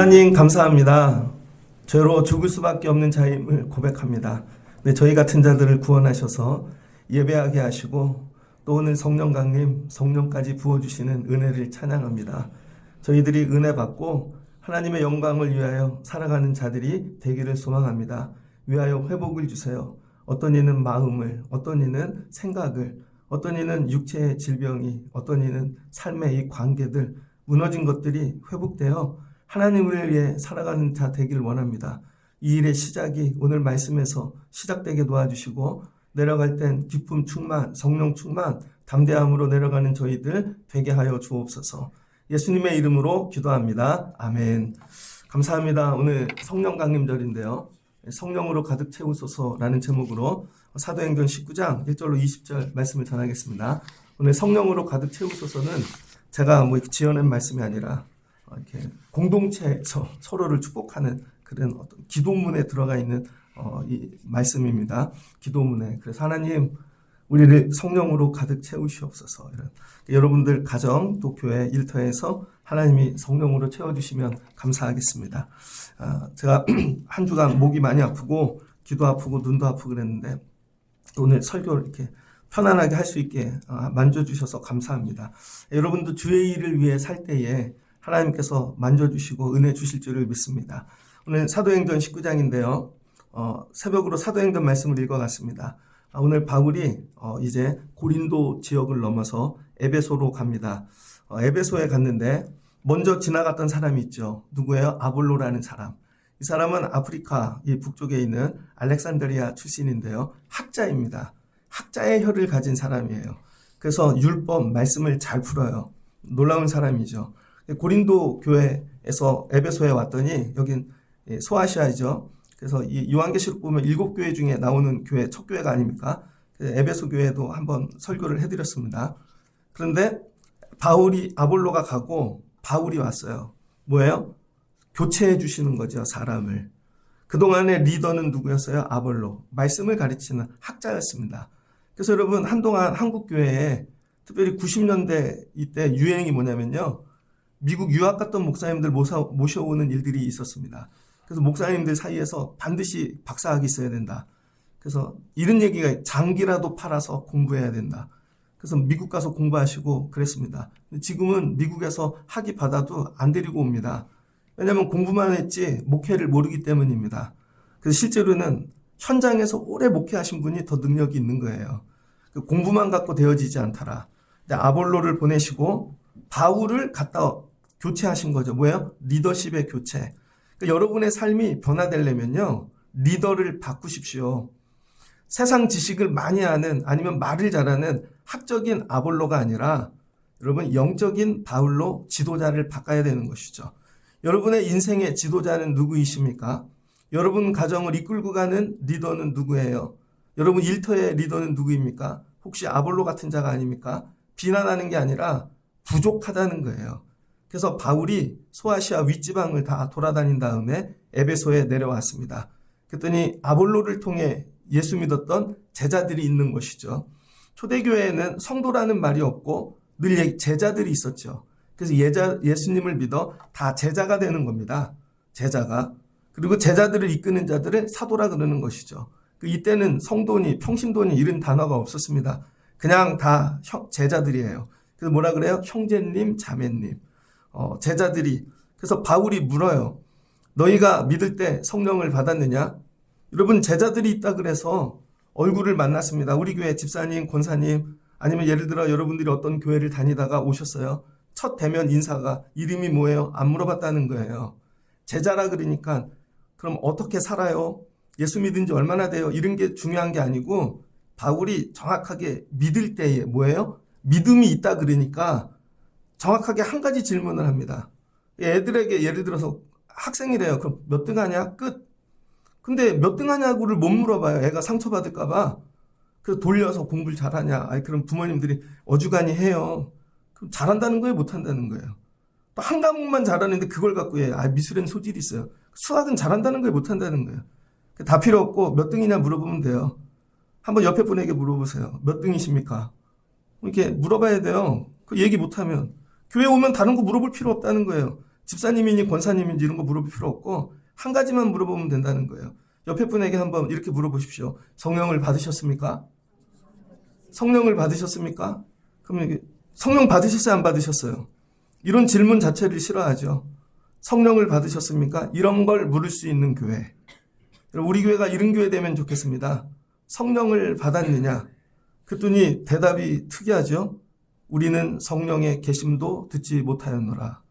하나님 감사합니다. 죄로 죽을 수밖에 없는 자임을 고백합니다. 네, 저희 같은 자들을 구원하셔서 예배하게 하시고 또 오늘 성령 강림, 성령까지 부어주시는 은혜를 찬양합니다. 저희들이 은혜 받고 하나님의 영광을 위하여 살아가는 자들이 되기를 소망합니다. 위하여 회복을 주세요. 어떤 이는 마음을, 어떤 이는 생각을, 어떤 이는 육체의 질병이, 어떤 이는 삶의 이 관계들, 무너진 것들이 회복되어 하나님을 위해 살아가는 자 되길 원합니다. 이 일의 시작이 오늘 말씀에서 시작되게 도와주시고 내려갈 땐 기쁨 충만, 성령 충만, 담대함으로 내려가는 저희들 되게 하여 주옵소서. 예수님의 이름으로 기도합니다. 아멘. 감사합니다. 오늘 성령 강림절인데요. 성령으로 가득 채우소서라는 제목으로 사도행전 19장 1절로 20절 말씀을 전하겠습니다. 오늘 성령으로 가득 채우소서는 제가 지어낸 말씀이 아니라 이렇게 공동체에서 서로를 축복하는 그런 어떤 기도문에 들어가 있는 이 말씀입니다. 기도문에. 그래서 하나님 우리를 성령으로 가득 채우시옵소서. 이런 여러분들 가정 또 교회 일터에서 하나님이 성령으로 채워주시면 감사하겠습니다. 제가 한 주간 목이 많이 아프고 귀도 아프고 눈도 아프고 그랬는데 오늘 설교를 이렇게 편안하게 할 수 있게 만져주셔서 감사합니다. 여러분도 주의 일을 위해 살 때에 하나님께서 만져주시고 은혜 주실 줄을 믿습니다. 오늘 사도행전 19장인데요. 새벽으로 사도행전 말씀을 읽어갔습니다. 오늘 바울이 이제 고린도 지역을 넘어서 에베소로 갑니다. 에베소에 갔는데 먼저 지나갔던 사람이 있죠. 누구예요? 아볼로라는 사람. 이 사람은 아프리카 이 북쪽에 있는 알렉산드리아 출신인데요. 학자입니다. 학자의 혀를 가진 사람이에요. 그래서 율법 말씀을 잘 풀어요. 놀라운 사람이죠. 고린도 교회에서 에베소에 왔더니 여긴 소아시아이죠. 그래서 이 요한계시록 보면 7교회 중에 나오는 교회 첫 교회가 아닙니까? 에베소 교회도 한번 설교를 해드렸습니다. 그런데 아볼로가 가고 바울이 왔어요. 뭐예요? 교체해 주시는 거죠, 사람을. 그동안의 리더는 누구였어요? 아볼로. 말씀을 가르치는 학자였습니다. 그래서 여러분 한동안 한국 교회에 특별히 90년대 이때 유행이 뭐냐면요. 미국 유학 갔던 목사님들 모셔오는 일들이 있었습니다. 그래서 목사님들 사이에서 반드시 박사학위 있어야 된다. 그래서 이런 얘기가 장기라도 팔아서 공부해야 된다. 그래서 미국 가서 공부하시고 그랬습니다. 지금은 미국에서 학위 받아도 안 데리고 옵니다. 왜냐하면 공부만 했지 목회를 모르기 때문입니다. 그래서 실제로는 현장에서 오래 목회하신 분이 더 능력이 있는 거예요. 공부만 갖고 되어지지 않더라. 아볼로를 보내시고 바울을 갖다 교체하신 거죠. 뭐예요? 리더십의 교체. 그러니까 여러분의 삶이 변화되려면요. 리더를 바꾸십시오. 세상 지식을 많이 아는 아니면 말을 잘하는 학적인 아볼로가 아니라 여러분 영적인 바울로 지도자를 바꿔야 되는 것이죠. 여러분의 인생의 지도자는 누구이십니까? 여러분 가정을 이끌고 가는 리더는 누구예요? 여러분 일터의 리더는 누구입니까? 혹시 아볼로 같은 자가 아닙니까? 비난하는 게 아니라 부족하다는 거예요. 그래서 바울이 소아시아 윗지방을 다 돌아다닌 다음에 에베소에 내려왔습니다. 그랬더니 아볼로를 통해 예수 믿었던 제자들이 있는 것이죠. 초대교회에는 성도라는 말이 없고 늘 제자들이 있었죠. 그래서 예수님을 믿어 다 제자가 되는 겁니다. 제자가. 그리고 제자들을 이끄는 자들을 사도라 그러는 것이죠. 이때는 성도니 평신도니 이런 단어가 없었습니다. 그냥 다 제자들이에요. 그래서 뭐라 그래요? 형제님, 자매님. 제자들이. 그래서 바울이 물어요. 너희가 믿을 때 성령을 받았느냐? 여러분 제자들이 있다 그래서 얼굴을 만났습니다. 우리 교회 집사님, 권사님 아니면 예를 들어 여러분들이 어떤 교회를 다니다가 오셨어요. 첫 대면 인사가 이름이 뭐예요? 안 물어봤다는 거예요. 제자라 그러니까 그럼 어떻게 살아요? 예수 믿은 지 얼마나 돼요? 이런 게 중요한 게 아니고 바울이 정확하게 믿을 때에 뭐예요? 믿음이 있다 그러니까 정확하게 한 가지 질문을 합니다. 애들에게 예를 들어서 학생이래요. 그럼 몇 등 하냐? 끝. 근데 몇 등 하냐고를 못 물어봐요. 애가 상처받을까 봐. 그래서 돌려서 공부를 잘하냐? 그럼 부모님들이 어주간히 해요. 그럼 잘한다는 거예요? 못한다는 거예요? 또 한 과목만 잘하는데 그걸 갖고 미술엔 소질이 있어요. 수학은 잘한다는 거예요? 못한다는 거예요? 다 필요 없고 몇 등이냐 물어보면 돼요. 한번 옆에 분에게 물어보세요. 몇 등이십니까? 이렇게 물어봐야 돼요. 그 얘기 못하면. 교회 오면 다른 거 물어볼 필요 없다는 거예요. 집사님이니 권사님인지 이런 거 물어볼 필요 없고 한 가지만 물어보면 된다는 거예요. 옆에 분에게 한번 이렇게 물어보십시오. 성령을 받으셨습니까? 성령을 받으셨습니까? 그러면 성령 받으셨어요? 안 받으셨어요? 이런 질문 자체를 싫어하죠. 성령을 받으셨습니까? 이런 걸 물을 수 있는 교회. 우리 교회가 이런 교회 되면 좋겠습니다. 성령을 받았느냐? 그랬더니 대답이 특이하죠. 우리는 성령의 계심도 듣지 못하였노라.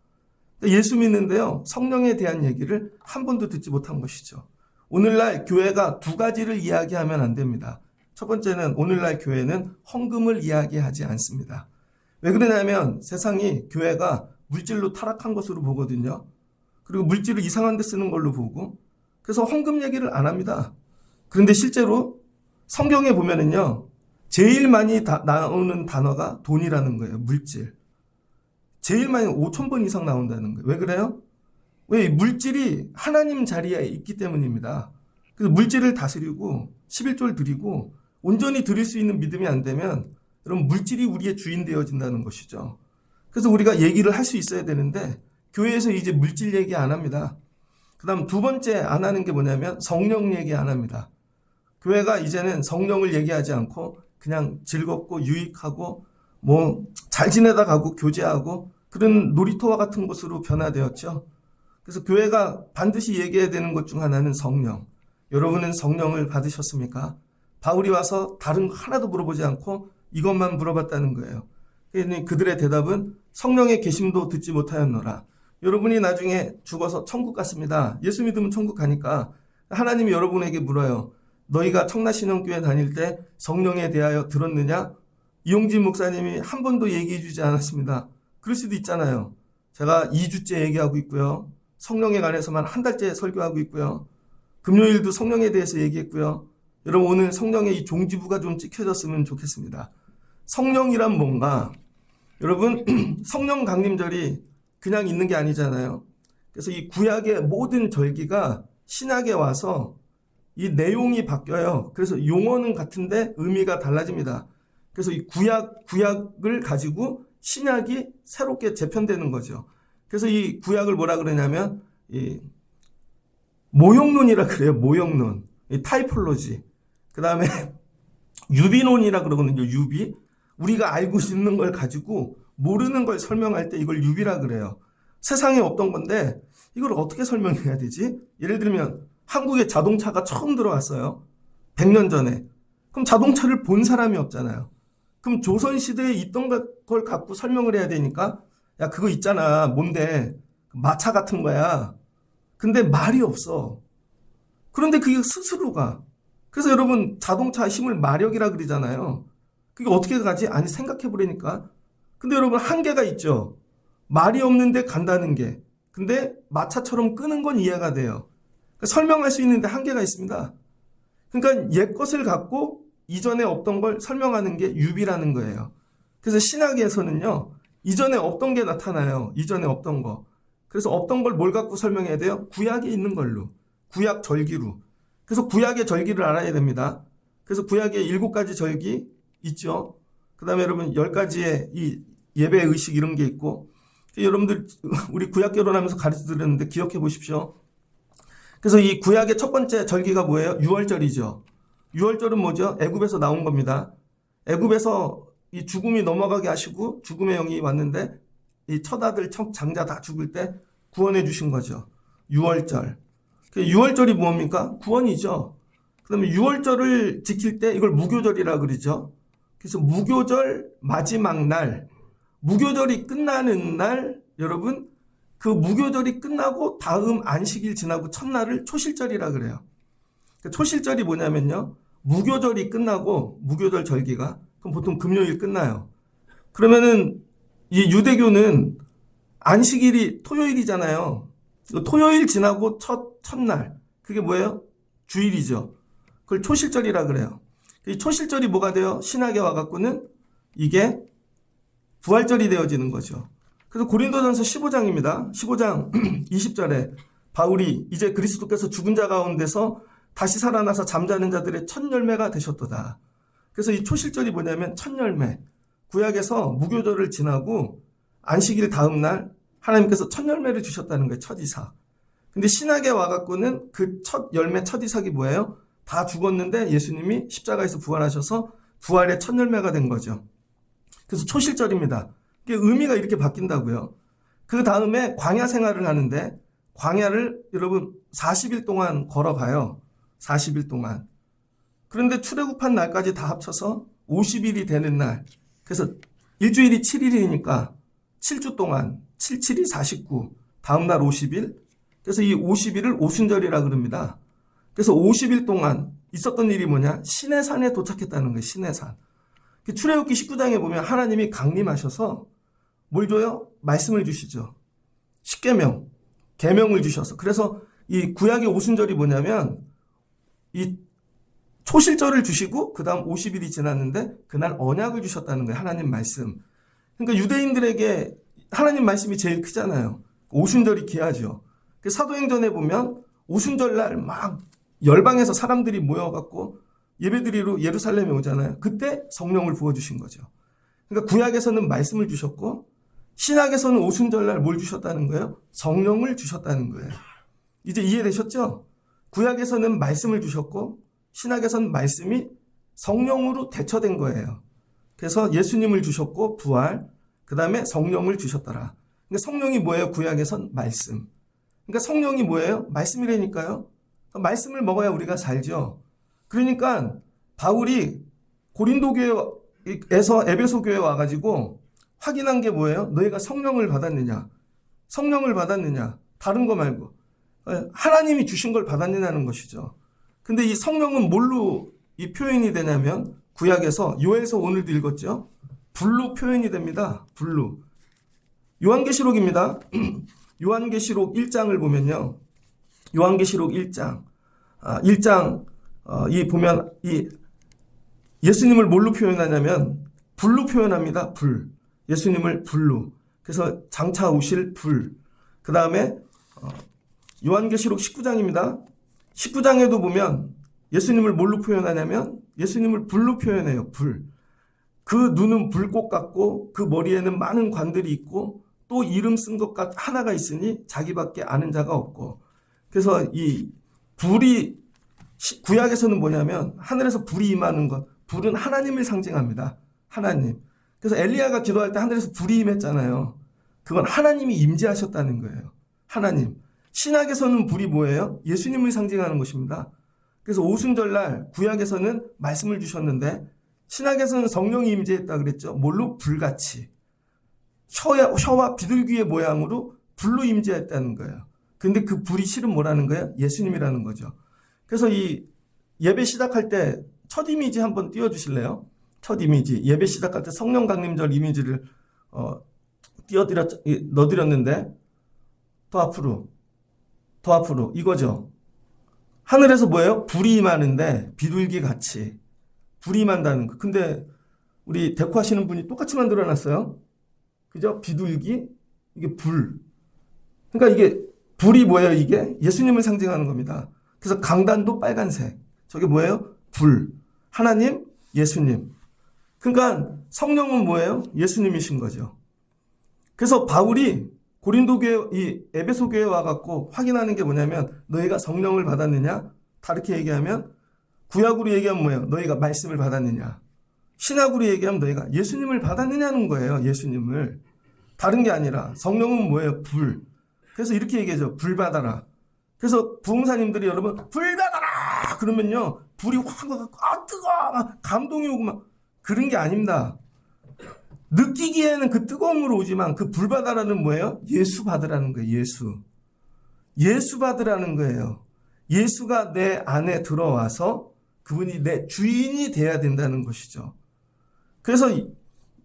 예수 믿는데요, 성령에 대한 얘기를 한 번도 듣지 못한 것이죠. 오늘날 교회가 두 가지를 이야기하면 안 됩니다. 첫 번째는 오늘날 교회는 헌금을 이야기하지 않습니다. 왜 그러냐면 세상이 교회가 물질로 타락한 것으로 보거든요. 그리고 물질을 이상한 데 쓰는 걸로 보고, 그래서 헌금 얘기를 안 합니다. 그런데 실제로 성경에 보면은요, 제일 많이 나오는 단어가 돈이라는 거예요. 물질. 제일 많이 5,000번 이상 나온다는 거예요. 왜 그래요? 왜? 물질이 하나님 자리에 있기 때문입니다. 그래서 물질을 다스리고 11조를 드리고 온전히 드릴 수 있는 믿음이 안 되면 여러분 물질이 우리의 주인 되어진다는 것이죠. 그래서 우리가 얘기를 할 수 있어야 되는데 교회에서 이제 물질 얘기 안 합니다. 그 다음 두 번째 안 하는 게 뭐냐면 성령 얘기 안 합니다. 교회가 이제는 성령을 얘기하지 않고 그냥 즐겁고 유익하고 뭐 잘 지내다 가고 교제하고 그런 놀이터와 같은 곳으로 변화되었죠. 그래서 교회가 반드시 얘기해야 되는 것 중 하나는 성령. 여러분은 성령을 받으셨습니까? 바울이 와서 다른 거 하나도 물어보지 않고 이것만 물어봤다는 거예요. 그들의 대답은 성령의 계심도 듣지 못하였노라. 여러분이 나중에 죽어서 천국 갔습니다. 예수 믿으면 천국 가니까 하나님이 여러분에게 물어요. 너희가 청라신앙교회 다닐 때 성령에 대하여 들었느냐? 이용진 목사님이 한 번도 얘기해 주지 않았습니다. 그럴 수도 있잖아요. 제가 2주째 얘기하고 있고요. 성령에 관해서만 한 달째 설교하고 있고요. 금요일도 성령에 대해서 얘기했고요. 여러분 오늘 성령의 이 종지부가 좀 찍혀졌으면 좋겠습니다. 성령이란 뭔가? 여러분 성령 강림절이 그냥 있는 게 아니잖아요. 그래서 이 구약의 모든 절기가 신약에 와서 이 내용이 바뀌어요. 그래서 용어는 같은데 의미가 달라집니다. 그래서 이 구약을 가지고 신약이 새롭게 재편되는 거죠. 그래서 이 구약을 뭐라 그러냐면 이 모형론이라 그래요. 모형론, 이 타이폴로지. 그 다음에 유비론이라 그러거든요. 유비. 우리가 알고 있는 걸 가지고 모르는 걸 설명할 때 이걸 유비라 그래요. 세상에 없던 건데 이걸 어떻게 설명해야 되지? 예를 들면 한국에 자동차가 처음 들어왔어요. 100년 전에. 그럼 자동차를 본 사람이 없잖아요. 그럼 조선시대에 있던 걸 갖고 설명을 해야 되니까 야 그거 있잖아. 뭔데? 마차 같은 거야. 근데 말이 없어. 그런데 그게 스스로 가. 그래서 여러분 자동차 힘을 마력이라 그러잖아요. 그게 어떻게 가지? 아니 생각해 보라니까. 근데 여러분 한계가 있죠. 말이 없는데 간다는 게. 근데 마차처럼 끄는 건 이해가 돼요. 그러니까 설명할 수 있는데 한계가 있습니다. 그러니까 옛 것을 갖고 이전에 없던 걸 설명하는 게 유비라는 거예요. 그래서 신학에서는요. 이전에 없던 게 나타나요. 이전에 없던 거. 그래서 없던 걸 뭘 갖고 설명해야 돼요? 구약에 있는 걸로. 구약 절기로. 그래서 구약의 절기를 알아야 됩니다. 그래서 구약에 7가지 절기 있죠. 그 다음에 여러분 10가지의 이 예배 의식 이런 게 있고 여러분들 우리 구약 결혼하면서 가르쳐 드렸는데 기억해 보십시오. 그래서 이 구약의 첫 번째 절기가 뭐예요? 유월절이죠. 유월절은 뭐죠? 애굽에서 나온 겁니다. 애굽에서 이 죽음이 넘어가게 하시고 죽음의 영이 왔는데 이 첫 아들 첫 장자 다 죽을 때 구원해 주신 거죠. 유월절. 유월절이 뭡니까? 구원이죠. 그다음에 유월절을 지킬 때 이걸 무교절이라 그러죠. 그래서 무교절 마지막 날, 무교절이 끝나는 날, 여러분 그 무교절이 끝나고 다음 안식일 지나고 첫날을 초실절이라 그래요. 초실절이 뭐냐면요. 무교절이 끝나고 무교절 절기가 그럼 보통 금요일 끝나요. 그러면은 이 유대교는 안식일이 토요일이잖아요. 토요일 지나고 첫날 그게 뭐예요? 주일이죠. 그걸 초실절이라 그래요. 이 초실절이 뭐가 돼요? 신학에 와갖고는 이게 부활절이 되어지는 거죠. 그래서 고린도전서 15장입니다. 15장 20절에 바울이 이제 그리스도께서 죽은 자 가운데서 다시 살아나서 잠자는 자들의 첫 열매가 되셨도다. 그래서 이 초실절이 뭐냐면 첫 열매. 구약에서 무교절을 지나고 안식일 다음 날 하나님께서 첫 열매를 주셨다는 거예요. 첫 이삭. 근데 신약에 와갖고는 그 첫 열매, 첫 이삭이 뭐예요? 다 죽었는데 예수님이 십자가에서 부활하셔서 부활의 첫 열매가 된 거죠. 그래서 초실절입니다. 의미가 이렇게 바뀐다고요. 그 다음에 광야 생활을 하는데 광야를 여러분 40일 동안 걸어가요. 40일 동안. 그런데 출애굽한 날까지 다 합쳐서 50일이 되는 날. 그래서 일주일이 7일이니까 7주 동안 7, 7이 49. 다음 날 50일. 그래서 이 50일을 오순절이라 그럽니다. 그래서 50일 동안 있었던 일이 뭐냐? 시내산에 도착했다는 거예요. 시내산. 출애굽기 19장에 보면 하나님이 강림하셔서 뭘 줘요? 말씀을 주시죠. 십계명, 계명을 주셔서. 그래서 이 구약의 오순절이 뭐냐면 이 초실절을 주시고 그 다음 50일이 지났는데 그날 언약을 주셨다는 거예요. 하나님 말씀. 그러니까 유대인들에게 하나님 말씀이 제일 크잖아요. 오순절이 귀하죠. 사도행전에 보면 오순절날 막 열방에서 사람들이 모여갖고 예배드리러 예루살렘에 오잖아요. 그때 성령을 부어주신 거죠. 그러니까 구약에서는 말씀을 주셨고 신약에서는 오순절날 뭘 주셨다는 거예요? 성령을 주셨다는 거예요. 이제 이해되셨죠? 구약에서는 말씀을 주셨고 신약에서는 말씀이 성령으로 대처된 거예요. 그래서 예수님을 주셨고 부활, 그 다음에 성령을 주셨더라. 그러니까 성령이 뭐예요? 구약에선 말씀. 그러니까 성령이 뭐예요? 말씀이라니까요. 말씀을 먹어야 우리가 살죠. 그러니까 바울이 고린도 교회에서 에베소 교회에 와가지고 확인한 게 뭐예요? 너희가 성령을 받았느냐? 성령을 받았느냐? 다른 거 말고 하나님이 주신 걸 받았느냐는 것이죠. 근데 이 성령은 뭘로 이 표현이 되냐면 구약에서 요에서 오늘도 읽었죠? 불로 표현이 됩니다. 불로. 요한계시록입니다. 요한계시록 1장을 보면요. 요한계시록 1장. 1장 이 보면 이 예수님을 뭘로 표현하냐면 불로 표현합니다. 불. 예수님을 불로. 그래서 장차 오실 불. 그 다음에 요한계시록 19장입니다. 19장에도 보면 예수님을 뭘로 표현하냐면 예수님을 불로 표현해요. 불. 그 눈은 불꽃 같고 그 머리에는 많은 관들이 있고 또 이름 쓴 것 하나가 있으니 자기밖에 아는 자가 없고. 그래서 이 불이 구약에서는 뭐냐면 하늘에서 불이 임하는 것. 불은 하나님을 상징합니다. 하나님. 그래서 엘리야가 기도할 때 하늘에서 불이 임했잖아요. 그건 하나님이 임재하셨다는 거예요. 하나님. 신약에서는 불이 뭐예요? 예수님을 상징하는 것입니다. 그래서 오순절날 구약에서는 말씀을 주셨는데 신약에서는 성령이 임재했다 그랬죠. 뭘로? 불같이. 혀와 비둘기의 모양으로 불로 임재했다는 거예요. 근데 그 불이 실은 뭐라는 거예요? 예수님이라는 거죠. 그래서 이 예배 시작할 때 첫 이미지 한번 띄워주실래요? 첫 이미지. 예배 시작할 때 성령 강림절 이미지를 넣어드렸는데 더 앞으로 이거죠. 하늘에서 뭐예요? 불이 임하는데 비둘기 같이 불이 임한다는 거. 근데 우리 데코하시는 분이 똑같이 만들어놨어요. 그죠? 비둘기, 이게 불. 그러니까 이게 불이 뭐예요? 이게 예수님을 상징하는 겁니다. 그래서 강단도 빨간색. 저게 뭐예요? 불. 하나님, 예수님. 그러니까 성령은 뭐예요? 예수님이신 거죠. 그래서 바울이 고린도 교회, 이 에베소 교회에 와갖고 확인하는 게 뭐냐면 너희가 성령을 받았느냐? 다르게 얘기하면 구약으로 얘기하면 뭐예요? 너희가 말씀을 받았느냐? 신약으로 얘기하면 너희가 예수님을 받았느냐는 거예요. 예수님을. 다른 게 아니라 성령은 뭐예요? 불. 그래서 이렇게 얘기하죠. 불 받아라. 그래서 부흥사님들이 여러분 불 받아라 그러면요 불이 확 와갖고 뜨거워 막 감동이 오고 막 그런 게 아닙니다. 느끼기에는 그 뜨거움으로 오지만 그 불 받아라는 뭐예요? 예수 받으라는 거예요. 예수 받으라는 거예요. 예수가 내 안에 들어와서 그분이 내 주인이 돼야 된다는 것이죠. 그래서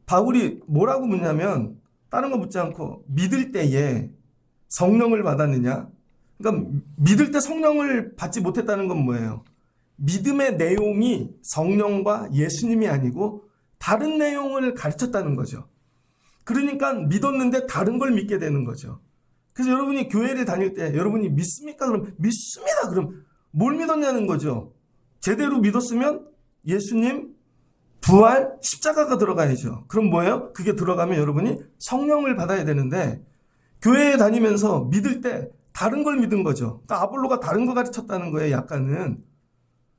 바울이 뭐라고 묻냐면 다른 거 묻지 않고 믿을 때에 성령을 받았느냐? 그러니까 믿을 때 성령을 받지 못했다는 건 뭐예요? 믿음의 내용이 성령과 예수님이 아니고 다른 내용을 가르쳤다는 거죠. 그러니까 믿었는데 다른 걸 믿게 되는 거죠. 그래서 여러분이 교회를 다닐 때 여러분이 믿습니까? 그럼 믿습니다. 그럼 뭘 믿었냐는 거죠. 제대로 믿었으면 예수님, 부활, 십자가가 들어가야죠. 그럼 뭐예요? 그게 들어가면 여러분이 성령을 받아야 되는데 교회에 다니면서 믿을 때 다른 걸 믿은 거죠. 그러니까 아볼로가 다른 거 가르쳤다는 거예요, 약간은.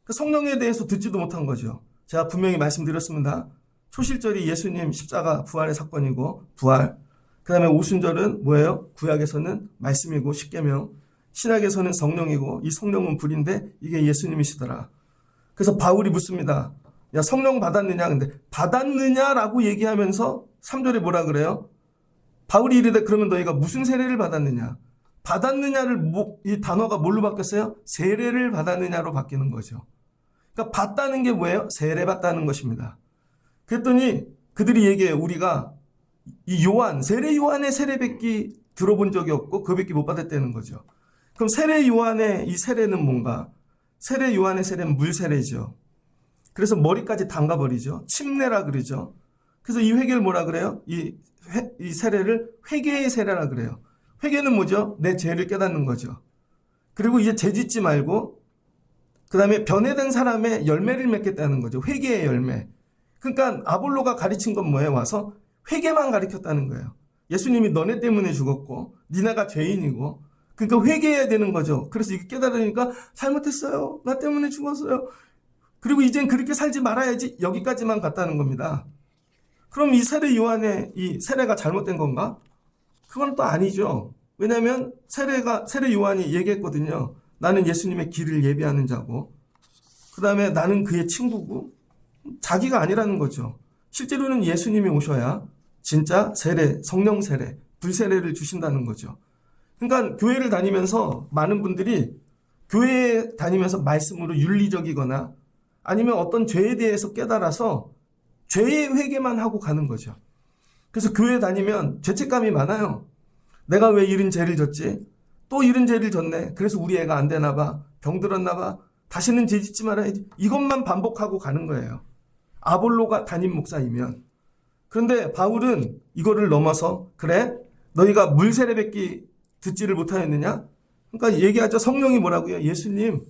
성령에 대해서 듣지도 못한 거죠. 제가 분명히 말씀드렸습니다. 초실절이 예수님 십자가 부활의 사건이고, 부활. 그 다음에 오순절은 뭐예요? 구약에서는 말씀이고, 십계명. 신약에서는 성령이고, 이 성령은 불인데, 이게 예수님이시더라. 그래서 바울이 묻습니다. 야, 성령 받았느냐? 근데, 받았느냐라고 얘기하면서 3절에 뭐라 그래요? 바울이 이르되 그러면 너희가 무슨 세례를 받았느냐? 받았느냐를 이 단어가 뭘로 바뀌었어요? 세례를 받았느냐로 바뀌는 거죠. 그러니까 받다는 게 뭐예요? 세례 받다는 것입니다. 그랬더니 그들이 얘기해요. 우리가 이 요한, 세례 요한의 세례 뵙기 들어본 적이 없고 그 뵙기 못 받았다는 거죠. 그럼 세례 요한의 이 세례는 뭔가? 세례 요한의 세례는 물세례죠. 그래서 머리까지 담가버리죠. 침례라 그러죠. 그래서 이 회개를 뭐라 그래요? 이 세례를 회개의 세례라 그래요. 회개는 뭐죠? 내 죄를 깨닫는 거죠. 그리고 이제 죄 짓지 말고 그 다음에 변해된 사람의 열매를 맺겠다는 거죠. 회개의 열매. 그러니까 아볼로가 가르친 건 뭐예요? 와서 회개만 가르쳤다는 거예요. 예수님이 너네 때문에 죽었고 니네가 죄인이고 그러니까 회개해야 되는 거죠. 그래서 이게 깨달으니까 잘못했어요. 나 때문에 죽었어요. 그리고 이젠 그렇게 살지 말아야지. 여기까지만 갔다는 겁니다. 그럼 이 세례 요한의 이 세례가 잘못된 건가? 그건 또 아니죠. 왜냐하면 세례 요한이 얘기했거든요. 나는 예수님의 길을 예비하는 자고 그 다음에 나는 그의 친구고 자기가 아니라는 거죠. 실제로는 예수님이 오셔야 진짜 세례, 성령 세례, 불세례를 주신다는 거죠. 그러니까 교회를 다니면서 많은 분들이 교회에 다니면서 말씀으로 윤리적이거나 아니면 어떤 죄에 대해서 깨달아서 죄의 회개만 하고 가는 거죠. 그래서 교회 다니면 죄책감이 많아요. 내가 왜 이런 죄를 졌지? 또 이런 죄를 졌네. 그래서 우리 애가 안 되나 봐. 병들었나 봐. 다시는 죄 짓지 말아야지. 이것만 반복하고 가는 거예요. 아볼로가 담임 목사이면. 그런데 바울은 이거를 넘어서 그래? 너희가 물세례 뵙기 듣지를 못하였느냐? 그러니까 얘기하죠. 성령이 뭐라고요? 예수님.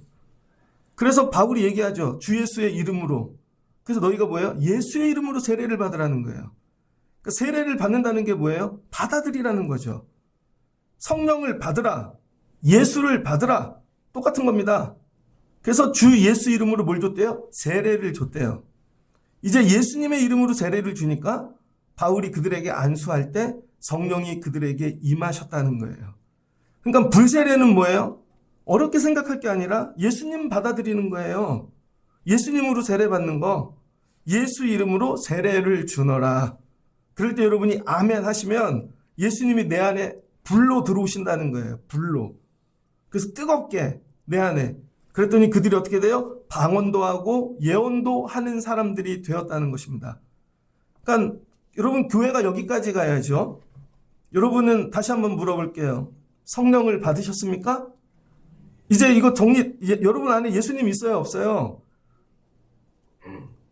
그래서 바울이 얘기하죠. 주 예수의 이름으로. 그래서 너희가 뭐예요? 예수의 이름으로 세례를 받으라는 거예요. 그러니까 세례를 받는다는 게 뭐예요? 받아들이라는 거죠. 성령을 받으라. 예수를 받으라. 똑같은 겁니다. 그래서 주 예수 이름으로 뭘 줬대요? 세례를 줬대요. 이제 예수님의 이름으로 세례를 주니까 바울이 그들에게 안수할 때 성령이 그들에게 임하셨다는 거예요. 그러니까 불세례는 뭐예요? 어렵게 생각할 게 아니라 예수님 받아들이는 거예요. 예수님으로 세례 받는 거. 예수 이름으로 세례를 주너라. 그럴 때 여러분이 아멘 하시면 예수님이 내 안에 불로 들어오신다는 거예요. 불로. 그래서 뜨겁게 내 안에. 그랬더니 그들이 어떻게 돼요? 방언도 하고 예언도 하는 사람들이 되었다는 것입니다. 그러니까 여러분 교회가 여기까지 가야죠. 여러분은 다시 한번 물어볼게요. 성령을 받으셨습니까? 이제 이거 여러분 안에 예수님 있어요? 없어요?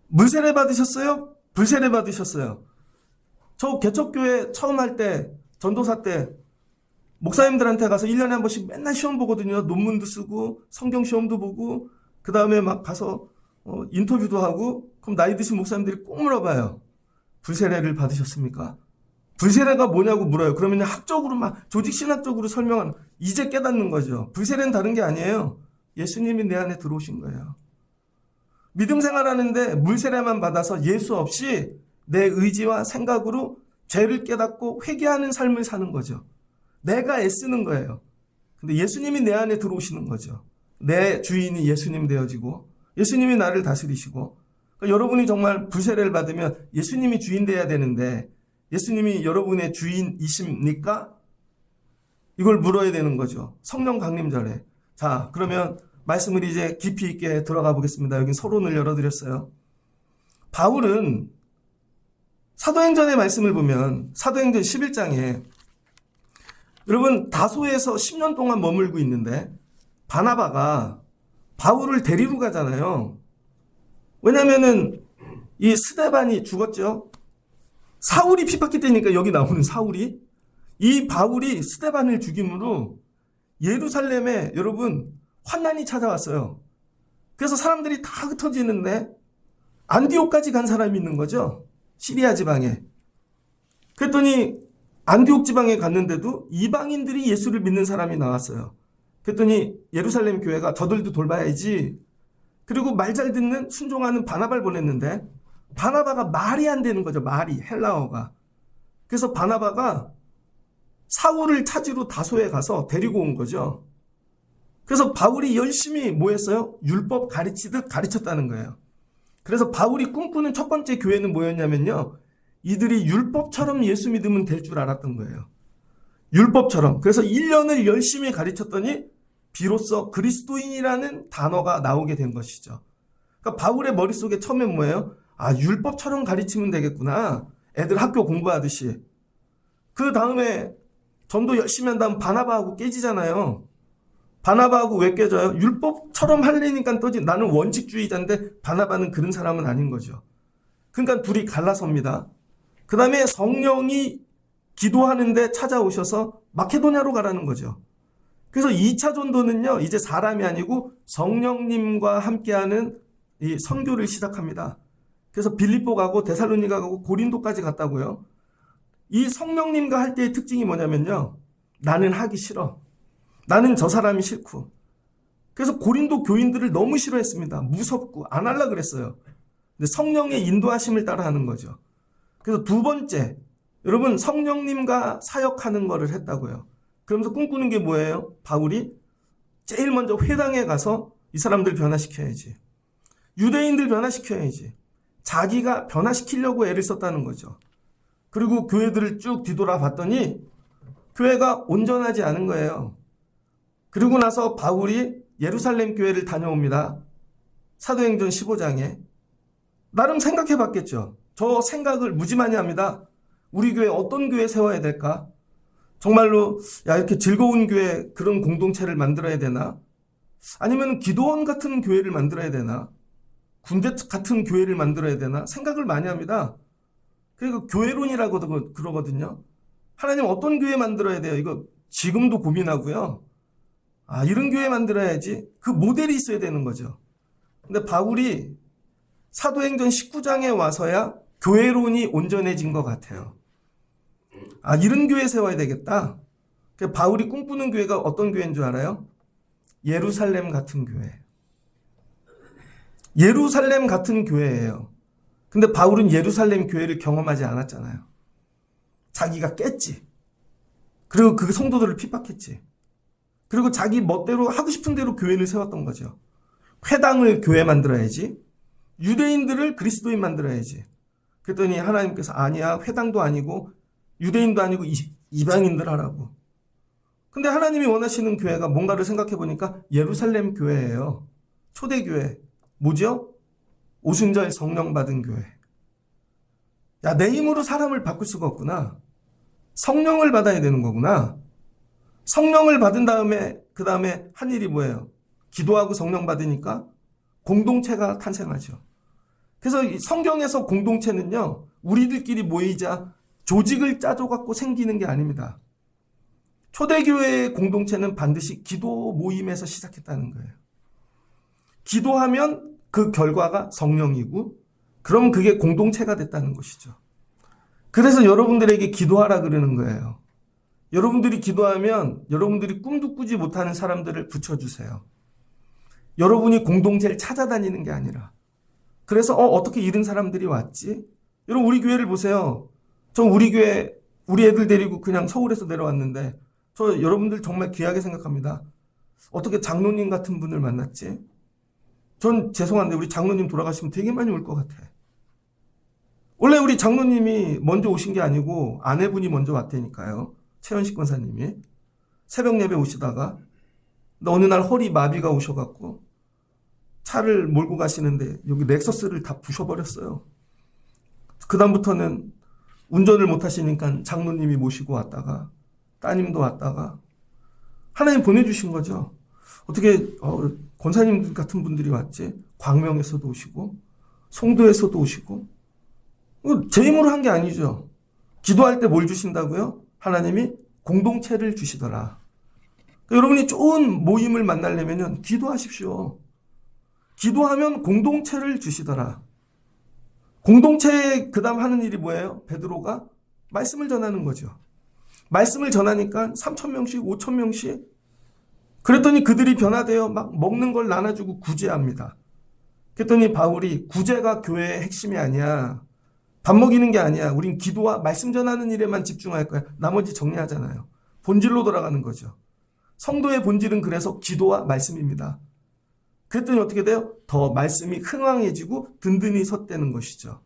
물세례 받으셨어요? 불세례 받으셨어요? 저 개척교회 처음 할 때, 전도사 때, 목사님들한테 가서 1년에 한 번씩 맨날 시험 보거든요. 논문도 쓰고, 성경 시험도 보고, 그 다음에 막 가서 인터뷰도 하고, 그럼 나이 드신 목사님들이 꼭 물어봐요. 불세례를 받으셨습니까? 불세례가 뭐냐고 물어요. 그러면 학적으로 막 조직신학적으로 설명하는, 이제 깨닫는 거죠. 불세례는 다른 게 아니에요. 예수님이 내 안에 들어오신 거예요. 믿음 생활하는데 물세례만 받아서 예수 없이 내 의지와 생각으로 죄를 깨닫고 회개하는 삶을 사는 거죠. 내가 애쓰는 거예요. 근데 예수님이 내 안에 들어오시는 거죠. 내 주인이 예수님 되어지고 예수님이 나를 다스리시고 그러니까 여러분이 정말 불세례를 받으면 예수님이 주인 돼야 되는데 예수님이 여러분의 주인이십니까? 이걸 물어야 되는 거죠. 성령 강림절에. 자, 그러면 말씀을 이제 깊이 있게 들어가 보겠습니다. 여기 서론을 열어드렸어요. 바울은 사도행전의 말씀을 보면 사도행전 11장에 여러분 다소에서 10년 동안 머물고 있는데 바나바가 바울을 데리러 가잖아요. 왜냐면은 이 스데반이 죽었죠. 사울이 핍박했다니까 여기 나오는 사울이. 이 바울이 스데반을 죽임으로 예루살렘에 여러분 환난이 찾아왔어요. 그래서 사람들이 다 흩어지는데 안디옥까지 간 사람이 있는 거죠. 시리아 지방에. 그랬더니 안디옥 지방에 갔는데도 이방인들이 예수를 믿는 사람이 나왔어요. 그랬더니 예루살렘 교회가 저들도 돌봐야지. 그리고 말 잘 듣는 순종하는 바나바를 보냈는데 바나바가 말이 안 되는 거죠. 말이, 헬라어가. 그래서 바나바가 사울을 찾으러 다소에 가서 데리고 온 거죠. 그래서 바울이 열심히 뭐 했어요? 율법 가르치듯 가르쳤다는 거예요. 그래서 바울이 꿈꾸는 첫 번째 교회는 뭐였냐면요, 이들이 율법처럼 예수 믿으면 될 줄 알았던 거예요. 율법처럼. 그래서 1년을 열심히 가르쳤더니 비로소 그리스도인이라는 단어가 나오게 된 것이죠. 그러니까 바울의 머릿속에 처음엔 뭐예요? 아, 율법처럼 가르치면 되겠구나. 애들 학교 공부하듯이. 그 다음에 전도 열심히 한 다음 바나바하고 깨지잖아요. 바나바하고 왜 깨져요? 율법처럼 하려니까 떠지. 나는 원칙주의자인데 바나바는 그런 사람은 아닌 거죠. 그러니까 둘이 갈라섭니다. 그 다음에 성령이 기도하는데 찾아오셔서 마케도냐로 가라는 거죠. 그래서 2차 전도는요, 이제 사람이 아니고 성령님과 함께하는 이 선교를 시작합니다. 그래서 빌립보 가고 데살로니가 가고 고린도까지 갔다고요. 이 성령님과 할 때의 특징이 뭐냐면요, 나는 하기 싫어. 나는 저 사람이 싫고. 그래서 고린도 교인들을 너무 싫어했습니다. 무섭고 안 하려고 그랬어요. 근데 성령의 인도하심을 따라 하는 거죠. 그래서 두 번째, 여러분 성령님과 사역하는 거를 했다고요. 그러면서 꿈꾸는 게 뭐예요? 바울이 제일 먼저 회당에 가서 이 사람들 변화시켜야지. 유대인들 변화시켜야지. 자기가 변화시키려고 애를 썼다는 거죠. 그리고 교회들을 쭉 뒤돌아봤더니 교회가 온전하지 않은 거예요. 그리고 나서 바울이 예루살렘 교회를 다녀옵니다. 사도행전 15장에. 나름 생각해 봤겠죠. 저 생각을 무지 많이 합니다. 우리 교회 어떤 교회 세워야 될까? 정말로 이렇게 즐거운 교회, 그런 공동체를 만들어야 되나? 아니면 기도원 같은 교회를 만들어야 되나? 군대 같은 교회를 만들어야 되나? 생각을 많이 합니다. 그리고 교회론이라고 그러거든요. 하나님 어떤 교회 만들어야 돼요? 이거 지금도 고민하고요. 아, 이런 교회 만들어야지. 그 모델이 있어야 되는 거죠. 근데 바울이 사도행전 19장에 와서야 교회론이 온전해진 것 같아요. 아, 이런 교회 세워야 되겠다. 바울이 꿈꾸는 교회가 어떤 교회인 줄 알아요? 예루살렘 같은 교회. 예루살렘 같은 교회예요. 근데 바울은 예루살렘 교회를 경험하지 않았잖아요. 자기가 깼지. 그리고 그 성도들을 핍박했지. 그리고 자기 멋대로 하고 싶은 대로 교회를 세웠던 거죠. 회당을 교회 만들어야지. 유대인들을 그리스도인 만들어야지. 그랬더니 하나님께서 아니야, 회당도 아니고 유대인도 아니고 이방인들 하라고. 근데 하나님이 원하시는 교회가 뭔가를 생각해 보니까 예루살렘 교회예요. 초대교회. 뭐죠? 오순절 성령 받은 교회. 야, 내 힘으로 사람을 바꿀 수가 없구나. 성령을 받아야 되는 거구나. 성령을 받은 다음에 그 다음에 한 일이 뭐예요? 기도하고 성령 받으니까 공동체가 탄생하죠. 그래서 성경에서 공동체는요, 우리들끼리 모이자 조직을 짜줘갖고 생기는 게 아닙니다. 초대교회의 공동체는 반드시 기도 모임에서 시작했다는 거예요. 기도하면 그 결과가 성령이고, 그럼 그게 공동체가 됐다는 것이죠. 그래서 여러분들에게 기도하라 그러는 거예요. 여러분들이 기도하면 여러분들이 꿈도 꾸지 못하는 사람들을 붙여주세요. 여러분이 공동체를 찾아다니는 게 아니라. 그래서 어떻게 이런 사람들이 왔지? 여러분 우리 교회를 보세요. 저 우리 교회 우리 애들 데리고 그냥 서울에서 내려왔는데 저 여러분들 정말 귀하게 생각합니다. 어떻게 장로님 같은 분을 만났지? 전 죄송한데 우리 장로님 돌아가시면 되게 많이 올 것 같아. 원래 우리 장로님이 먼저 오신 게 아니고 아내분이 먼저 왔다니까요. 최현식 권사님이 새벽 예배 오시다가 어느 날 허리 마비가 오셔갖고 차를 몰고 가시는데 여기 렉서스를 다 부셔버렸어요. 그 다음부터는 운전을 못 하시니까 장로님이 모시고 왔다가 따님도 왔다가 하나님 보내주신 거죠. 어떻게 권사님 같은 분들이 왔지? 광명에서도 오시고 송도에서도 오시고. 제 힘으로 한 게 아니죠. 기도할 때 뭘 주신다고요? 하나님이 공동체를 주시더라. 여러분이 좋은 모임을 만나려면 기도하십시오. 기도하면 공동체를 주시더라. 공동체에 그 다음 하는 일이 뭐예요? 베드로가 말씀을 전하는 거죠. 말씀을 전하니까 3,000명씩, 5,000명씩. 그랬더니 그들이 변화되어 막 먹는 걸 나눠주고 구제합니다. 그랬더니 바울이 구제가 교회의 핵심이 아니야. 밥 먹이는 게 아니야. 우린 기도와 말씀 전하는 일에만 집중할 거야. 나머지 정리하잖아요. 본질로 돌아가는 거죠. 성도의 본질은 그래서 기도와 말씀입니다. 그랬더니 어떻게 돼요? 더 말씀이 흥왕해지고 든든히 섰다는 것이죠.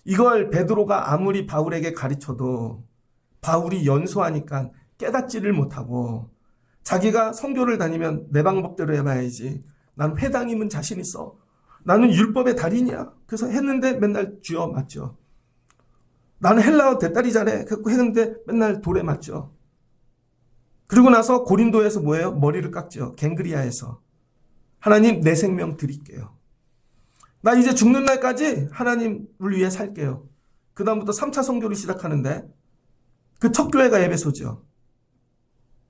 이걸 베드로가 아무리 바울에게 가르쳐도 바울이 연소하니까 깨닫지를 못하고 자기가 선교를 다니면 내 방법대로 해봐야지. 난 회당이면 자신 있어. 나는 율법의 달인이야. 그래서 했는데 맨날 쥐어 맞죠. 나는 헬라어 대따리 잘해. 그래서 했는데 맨날 돌에 맞죠. 그리고 나서 고린도에서 뭐예요? 머리를 깎죠. 갱그리아에서. 하나님 내 생명 드릴게요. 나 이제 죽는 날까지 하나님을 위해 살게요. 그 다음부터 3차 선교를 시작하는데 그 첫 교회가 에베소죠.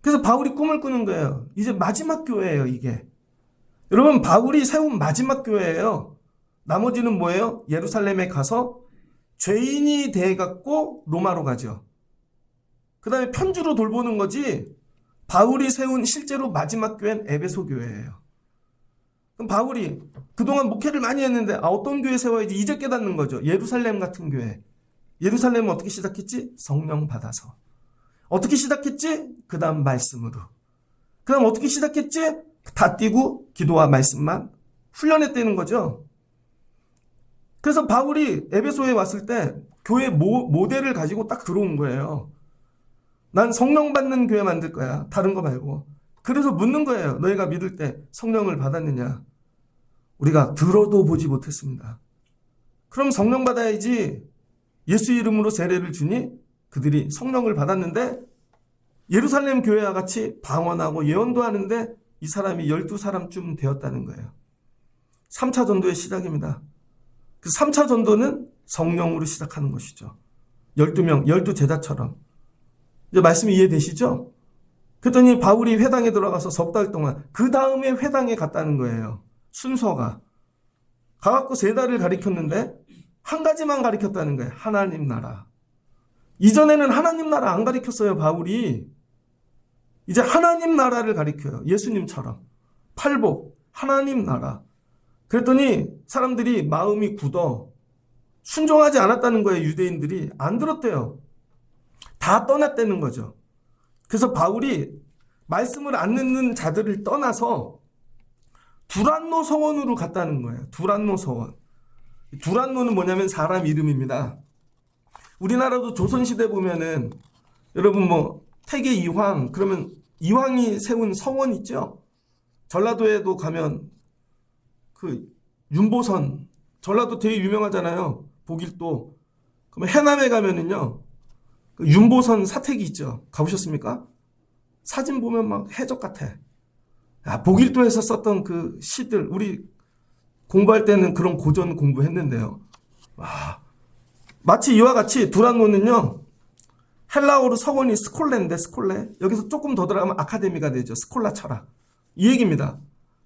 그래서 바울이 꿈을 꾸는 거예요. 이제 마지막 교회예요, 이게. 여러분, 바울이 세운 마지막 교회예요. 나머지는 뭐예요? 예루살렘에 가서 죄인이 돼갖고 로마로 가죠. 그 다음에 편주로 돌보는 거지. 바울이 세운 실제로 마지막 교회는 에베소 교회예요. 그럼 바울이 그동안 목회를 많이 했는데 어떤 교회 세워야지 이제 깨닫는 거죠. 예루살렘 같은 교회. 예루살렘은 어떻게 시작했지? 성령 받아서. 어떻게 시작했지? 그 다음 말씀으로. 그 다음 어떻게 시작했지? 다 띄고 기도와 말씀만 훈련했다는 거죠. 그래서 바울이 에베소에 왔을 때 교회 모델을 가지고 딱 들어온 거예요. 난 성령 받는 교회 만들 거야. 다른 거 말고. 그래서 묻는 거예요. 너희가 믿을 때 성령을 받았느냐? 우리가 들어도 보지 못했습니다. 그럼 성령 받아야지. 예수 이름으로 세례를 주니 그들이 성령을 받았는데 예루살렘 교회와 같이 방언하고 예언도 하는데 이 사람이 12사람쯤 되었다는 거예요. 3차 전도의 시작입니다. 그 3차 전도는 성령으로 시작하는 것이죠. 12명, 12제자처럼. 이제 말씀이 이해되시죠? 그랬더니 바울이 회당에 들어가서 석 달 동안 그 다음에 회당에 갔다는 거예요. 순서가. 가갖고 3달을 가르쳤는데 한 가지만 가르쳤다는 거예요. 하나님 나라. 이전에는 하나님 나라 안 가르쳤어요, 바울이. 이제 하나님 나라를 가르쳐요. 예수님처럼. 팔복, 하나님 나라. 그랬더니 사람들이 마음이 굳어 순종하지 않았다는 거예요. 유대인들이. 안 들었대요. 다 떠났다는 거죠. 그래서 바울이 말씀을 안 듣는 자들을 떠나서 두란노 서원으로 갔다는 거예요. 두란노 서원. 두란노는 뭐냐면 사람 이름입니다. 우리나라도 조선시대 보면은 여러분 뭐 태계 이황 그러면 이황이 세운 서원 있죠. 전라도에도 가면 그 윤보선 전라도 되게 유명하잖아요. 복일도. 그러면 해남에 가면은요 그 윤보선 사택이 있죠. 가보셨습니까? 사진 보면 막 해적 같아. 야, 복일도에서 썼던 그 시들 우리 공부할 때는 그런 고전 공부했는데요. 와, 마치 이와 같이 두란노는요 헬라어로 서원이 스콜레인데 스콜레 여기서 조금 더 들어가면 아카데미가 되죠. 스콜라 철학 이 얘기입니다.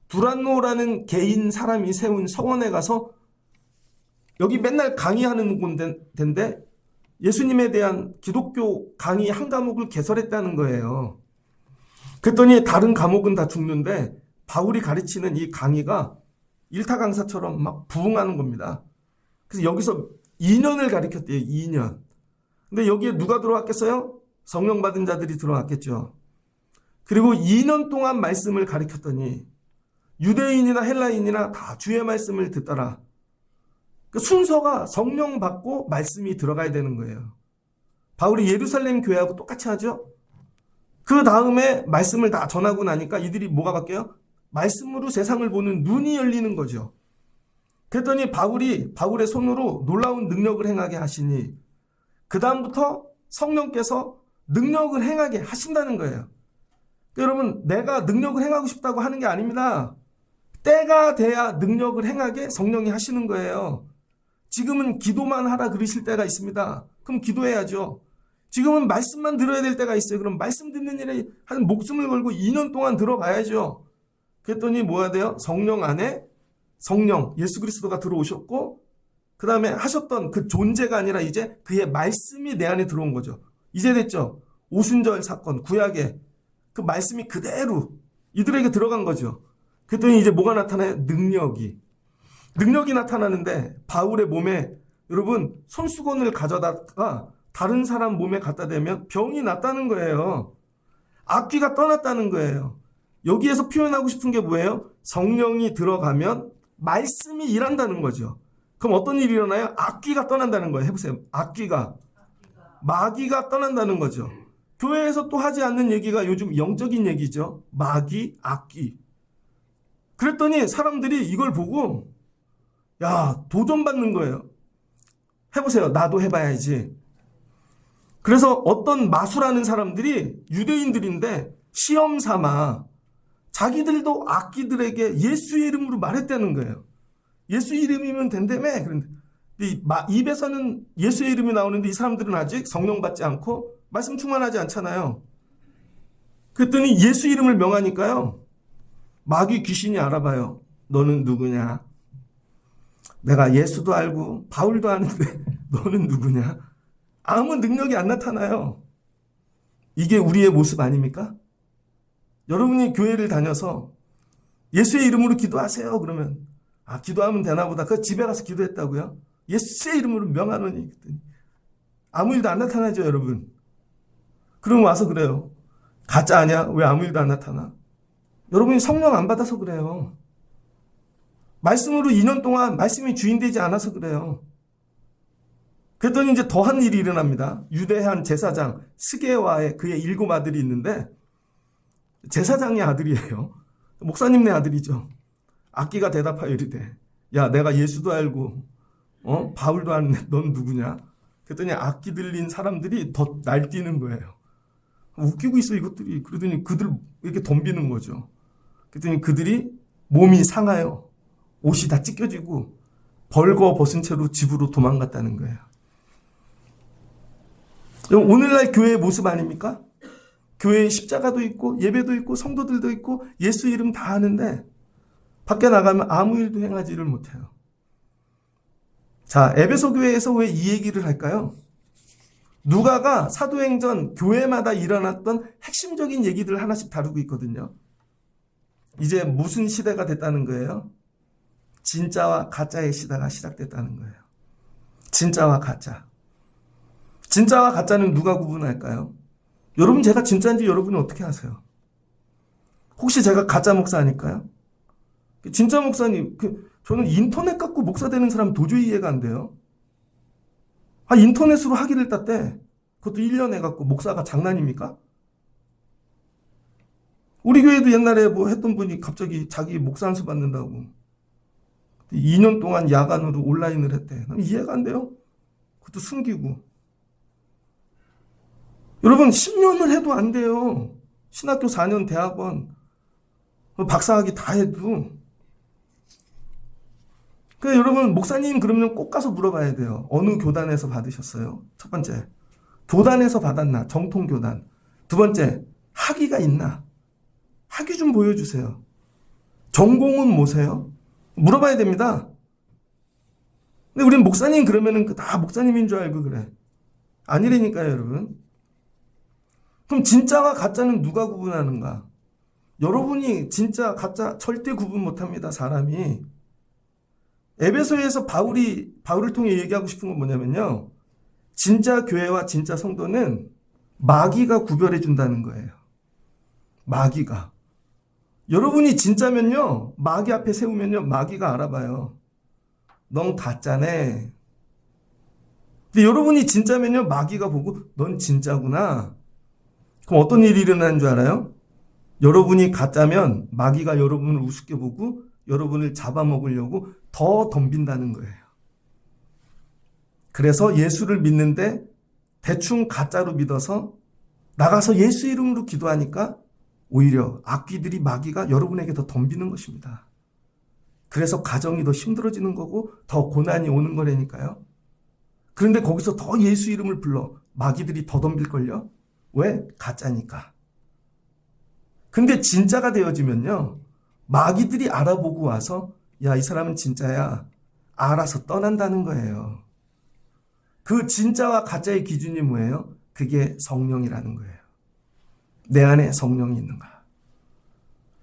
두란노라는 개인 사람이 세운 서원에 가서 여기 맨날 강의하는 곳인데 예수님에 대한 기독교 강의 한 과목을 개설했다는 거예요. 그랬더니 다른 과목은 다 죽는데 바울이 가르치는 이 강의가 일타 강사처럼 막 부흥하는 겁니다. 그래서 여기서 2년을 가르쳤대요. 2년. 근데 여기에 누가 들어왔겠어요? 성령 받은 자들이 들어왔겠죠. 그리고 2년 동안 말씀을 가르쳤더니 유대인이나 헬라인이나 다 주의 말씀을 듣더라. 그 순서가 성령 받고 말씀이 들어가야 되는 거예요. 바울이 예루살렘 교회하고 똑같이 하죠. 그 다음에 말씀을 다 전하고 나니까 이들이 뭐가 바뀌어요? 말씀으로 세상을 보는 눈이 열리는 거죠. 그랬더니 바울의 손으로 놀라운 능력을 행하게 하시니 그 다음부터 성령께서 능력을 행하게 하신다는 거예요. 그러니까 여러분 내가 능력을 행하고 싶다고 하는 게 아닙니다. 때가 돼야 능력을 행하게 성령이 하시는 거예요. 지금은 기도만 하라 그러실 때가 있습니다. 그럼 기도해야죠. 지금은 말씀만 들어야 될 때가 있어요. 그럼 말씀 듣는 일에 한 목숨을 걸고 2년 동안 들어봐야죠. 그랬더니 뭐가 돼요? 성령 안에 성령 예수 그리스도가 들어오셨고 그 다음에 하셨던 그 존재가 아니라 이제 그의 말씀이 내 안에 들어온 거죠. 이제 됐죠. 오순절 사건, 구약에 그 말씀이 그대로 이들에게 들어간 거죠. 그랬더니 이제 뭐가 나타나요? 능력이 나타나는데 바울의 몸에 여러분 손수건을 가져다가 다른 사람 몸에 갖다 대면 병이 낫다는 거예요. 악귀가 떠났다는 거예요. 여기에서 표현하고 싶은 게 뭐예요? 성령이 들어가면 말씀이 일한다는 거죠. 그럼 어떤 일이 일어나요? 악귀가 떠난다는 거예요. 해보세요. 악귀가. 마귀가 떠난다는 거죠. 교회에서 또 하지 않는 얘기가 요즘 영적인 얘기죠. 마귀, 악귀. 그랬더니 사람들이 이걸 보고 야, 도전받는 거예요. 해보세요. 나도 해봐야지. 그래서 어떤 마술하는 사람들이 유대인들인데 시험 삼아 자기들도 악귀들에게 예수의 이름으로 말했다는 거예요. 예수 이름이면 된다며. 그런데 입에서는 예수의 이름이 나오는데 이 사람들은 아직 성령 받지 않고 말씀 충만하지 않잖아요. 그랬더니 예수 이름을 명하니까요. 마귀 귀신이 알아봐요. 너는 누구냐? 내가 예수도 알고 바울도 아는데 너는 누구냐? 아무 능력이 안 나타나요. 이게 우리의 모습 아닙니까? 여러분이 교회를 다녀서 예수의 이름으로 기도하세요. 그러면 기도하면 되나 보다. 그 집에 가서 기도했다고요? 예수의 이름으로 명하노니. 아무 일도 안 나타나죠, 여러분. 그럼 와서 그래요. 가짜 아니야? 왜 아무 일도 안 나타나? 여러분이 성령 안 받아서 그래요. 말씀으로 2년 동안 말씀이 주인되지 않아서 그래요. 그랬더니 이제 더한 일이 일어납니다. 유대한 제사장 스게와의 그의 7 아들이 있는데 제사장의 아들이에요. 목사님네 아들이죠. 악귀가 대답하여 이르되 야 내가 예수도 알고 바울도 아는데 넌 누구냐? 그랬더니 악귀 들린 사람들이 더 날뛰는 거예요. 웃기고 있어 이것들이. 그러더니 그들 이렇게 덤비는 거죠. 그랬더니 그들이 몸이 상하여 옷이 다 찢겨지고 벌거 벗은 채로 집으로 도망갔다는 거예요. 오늘날 교회의 모습 아닙니까? 교회에 십자가도 있고 예배도 있고 성도들도 있고 예수 이름 다 하는데 밖에 나가면 아무 일도 행하지를 못해요. 자, 에베소 교회에서 왜 이 얘기를 할까요? 누가가 사도행전 교회마다 일어났던 핵심적인 얘기들을 하나씩 다루고 있거든요. 이제 무슨 시대가 됐다는 거예요? 진짜와 가짜의 시대가 시작됐다는 거예요. 진짜와 가짜. 진짜와 가짜는 누가 구분할까요? 여러분 제가 진짜인지 여러분은 어떻게 아세요? 혹시 제가 가짜 목사니까요? 진짜 목사님, 저는 인터넷 갖고 목사 되는 사람 도저히 이해가 안 돼요. 인터넷으로 학위를 땄대. 그것도 1년 해갖고 목사가 장난입니까? 우리 교회도 옛날에 뭐 했던 분이 갑자기 자기 목사 안수 받는다고 2년 동안 야간으로 온라인을 했대. 이해가 안 돼요. 그것도 숨기고. 여러분 10년을 해도 안 돼요. 신학교 4년 대학원 박사학위 다 해도. 그러니까 여러분 목사님 그러면 꼭 가서 물어봐야 돼요. 어느 교단에서 받으셨어요? 첫 번째, 교단에서 받았나? 정통교단. 두 번째, 학위가 있나? 학위 좀 보여주세요. 전공은 뭐세요? 물어봐야 됩니다. 근데 우리는 목사님 그러면은 다 목사님인 줄 알고 그래. 아니라니까요, 여러분. 그럼 진짜와 가짜는 누가 구분하는가? 여러분이 진짜 가짜 절대 구분 못합니다, 사람이. 에베소에서 바울을 통해 얘기하고 싶은 건 뭐냐면요. 진짜 교회와 진짜 성도는 마귀가 구별해 준다는 거예요. 마귀가. 여러분이 진짜면요. 마귀 앞에 세우면요. 마귀가 알아봐요. 넌 가짜네. 근데 여러분이 진짜면요. 마귀가 보고 넌 진짜구나. 그럼 어떤 일이 일어나는 줄 알아요? 여러분이 가짜면 마귀가 여러분을 우습게 보고 여러분을 잡아먹으려고 더 덤빈다는 거예요. 그래서 예수를 믿는데 대충 가짜로 믿어서 나가서 예수 이름으로 기도하니까 오히려 악귀들이 마귀가 여러분에게 더 덤비는 것입니다. 그래서 가정이 더 힘들어지는 거고 더 고난이 오는 거라니까요. 그런데 거기서 더 예수 이름을 불러 마귀들이 더 덤빌걸요? 왜? 가짜니까. 근데 진짜가 되어지면요. 마귀들이 알아보고 와서 야, 이 사람은 진짜야. 알아서 떠난다는 거예요. 그 진짜와 가짜의 기준이 뭐예요? 그게 성령이라는 거예요. 내 안에 성령이 있는가?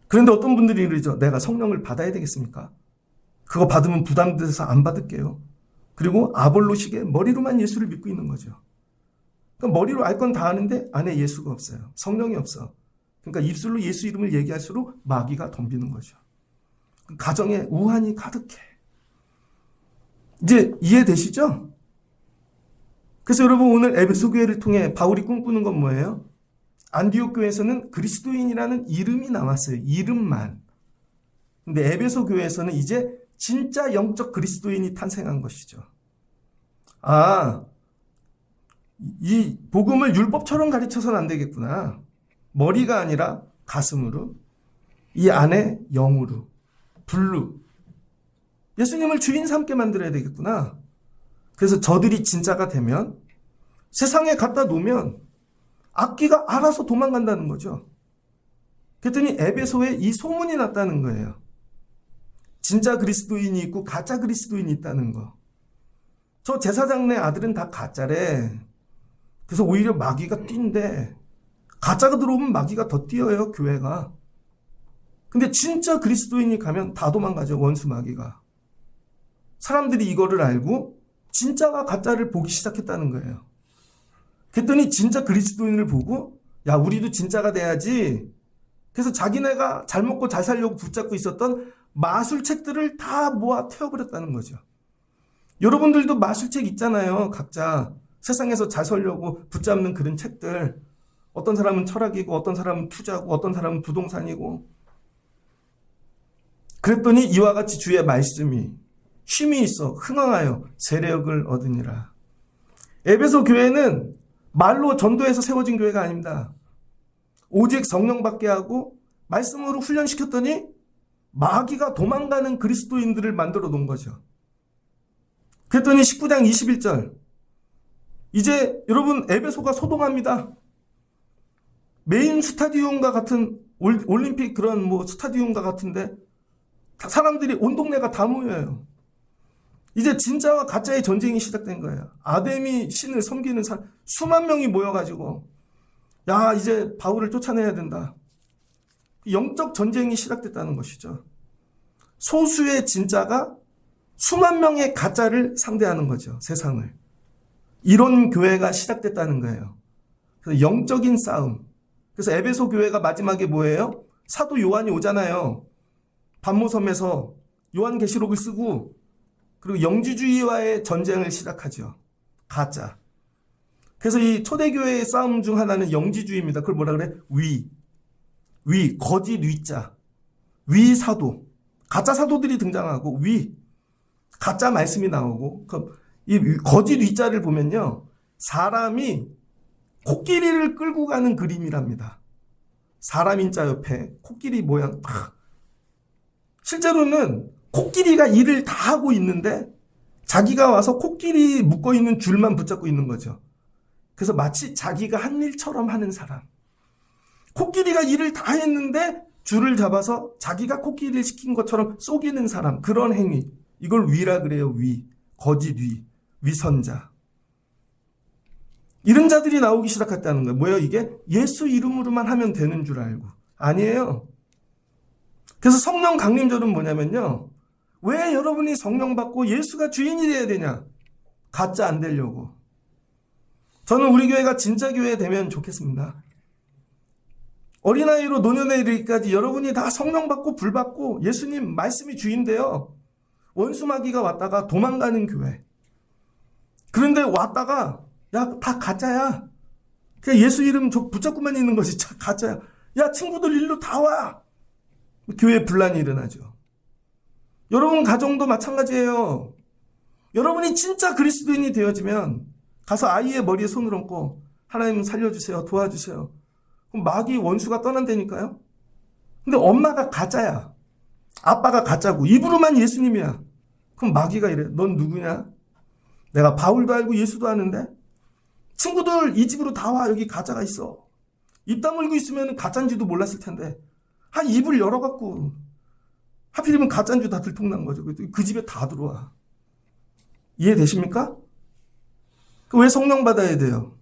그런데 어떤 분들이 이러죠. 내가 성령을 받아야 되겠습니까? 그거 받으면 부담돼서 안 받을게요. 그리고 아볼로식의 머리로만 예수를 믿고 있는 거죠. 그러니까 머리로 알 건 다 아는데 안에 예수가 없어요. 성령이 없어. 그러니까 입술로 예수 이름을 얘기할수록 마귀가 덤비는 거죠. 가정에 우환이 가득해. 이제 이해되시죠? 그래서 여러분 오늘 에베소 교회를 통해 바울이 꿈꾸는 건 뭐예요? 안디옥 교회에서는 그리스도인이라는 이름이 남았어요. 이름만. 근데 에베소 교회에서는 이제 진짜 영적 그리스도인이 탄생한 것이죠. 이 복음을 율법처럼 가르쳐서는 안 되겠구나. 머리가 아니라 가슴으로, 이 안에 영으로, 불로 예수님을 주인 삼게 만들어야 되겠구나. 그래서 저들이 진짜가 되면 세상에 갖다 놓으면 악기가 알아서 도망간다는 거죠. 그랬더니 에베소에 이 소문이 났다는 거예요. 진짜 그리스도인이 있고 가짜 그리스도인이 있다는 거. 저 제사장네 아들은 다 가짜래. 그래서 오히려 마귀가 뛴대. 가짜가 들어오면 마귀가 더 뛰어요, 교회가. 근데 진짜 그리스도인이 가면 다 도망가죠, 원수 마귀가. 사람들이 이거를 알고 진짜와 가짜를 보기 시작했다는 거예요. 그랬더니 진짜 그리스도인을 보고 야, 우리도 진짜가 돼야지. 그래서 자기네가 잘 먹고 잘 살려고 붙잡고 있었던 마술책들을 다 모아 태워버렸다는 거죠. 여러분들도 마술책 있잖아요. 각자 세상에서 잘 살려고 붙잡는 그런 책들. 어떤 사람은 철학이고 어떤 사람은 투자고 어떤 사람은 부동산이고. 그랬더니 이와 같이 주의 말씀이 힘이 있어 흥황하여 세력을 얻으니라. 에베소 교회는 말로 전도해서 세워진 교회가 아닙니다. 오직 성령 받게 하고 말씀으로 훈련시켰더니 마귀가 도망가는 그리스도인들을 만들어 놓은 거죠. 그랬더니 19장 21절 이제 여러분 에베소가 소동합니다. 메인 스타디움과 같은 올림픽 그런 뭐 스타디움과 같은데 사람들이 온 동네가 다 모여요. 이제 진짜와 가짜의 전쟁이 시작된 거예요. 아데미 신을 섬기는 사람 수만 명이 모여가지고 야 이제 바울을 쫓아내야 된다. 영적 전쟁이 시작됐다는 것이죠. 소수의 진짜가 수만 명의 가짜를 상대하는 거죠. 세상을. 이런 교회가 시작됐다는 거예요. 그래서 영적인 싸움. 그래서 에베소 교회가 마지막에 뭐예요? 사도 요한이 오잖아요. 반모섬에서 요한계시록을 쓰고 그리고 영지주의와의 전쟁을 시작하죠. 가짜. 그래서 이 초대교회의 싸움 중 하나는 영지주의입니다. 그걸 뭐라 그래? 거짓 위자. 위사도. 가짜 사도들이 등장하고 가짜 말씀이 나오고 이 거짓 위자를 보면요. 사람이 코끼리를 끌고 가는 그림이랍니다. 사람 인자 옆에 코끼리 모양 딱. 실제로는 코끼리가 일을 다 하고 있는데 자기가 와서 코끼리 묶어있는 줄만 붙잡고 있는 거죠. 그래서 마치 자기가 한 일처럼 하는 사람. 코끼리가 일을 다 했는데 줄을 잡아서 자기가 코끼리를 시킨 것처럼 속이는 사람. 그런 행위. 이걸 위라 그래요. 거짓 위선자. 이런 자들이 나오기 시작했다는 거예요. 뭐예요 이게? 예수 이름으로만 하면 되는 줄 알고. 아니에요. 그래서 성령 강림절은 뭐냐면요. 왜 여러분이 성령 받고 예수가 주인이 돼야 되냐? 가짜 안 되려고. 저는 우리 교회가 진짜 교회 되면 좋겠습니다. 어린아이로 노년에 이르기까지 여러분이 다 성령 받고 불 받고 예수님 말씀이 주인데요. 원수마귀가 왔다가 도망가는 교회. 그런데 왔다가 야, 다 가짜야. 그냥 예수 이름 붙잡고만 있는 것이 가짜야. 야, 친구들 일로 다 와. 교회에 분란이 일어나죠. 여러분 가정도 마찬가지예요. 여러분이 진짜 그리스도인이 되어지면 가서 아이의 머리에 손을 얹고 하나님 살려주세요. 도와주세요. 그럼 마귀 원수가 떠난다니까요. 근데 엄마가 가짜야. 아빠가 가짜고 입으로만 예수님이야. 그럼 마귀가 이래. 넌 누구냐? 내가 바울도 알고 예수도 아는데 친구들 이 집으로 다 와. 여기 가짜가 있어. 입 다물고 있으면 가짜인지도 몰랐을 텐데 한 입을 열어갖고 하필이면 가짜인 줄 다 들통난 거죠. 그 집에 다 들어와. 이해되십니까? 왜 성령 받아야 돼요?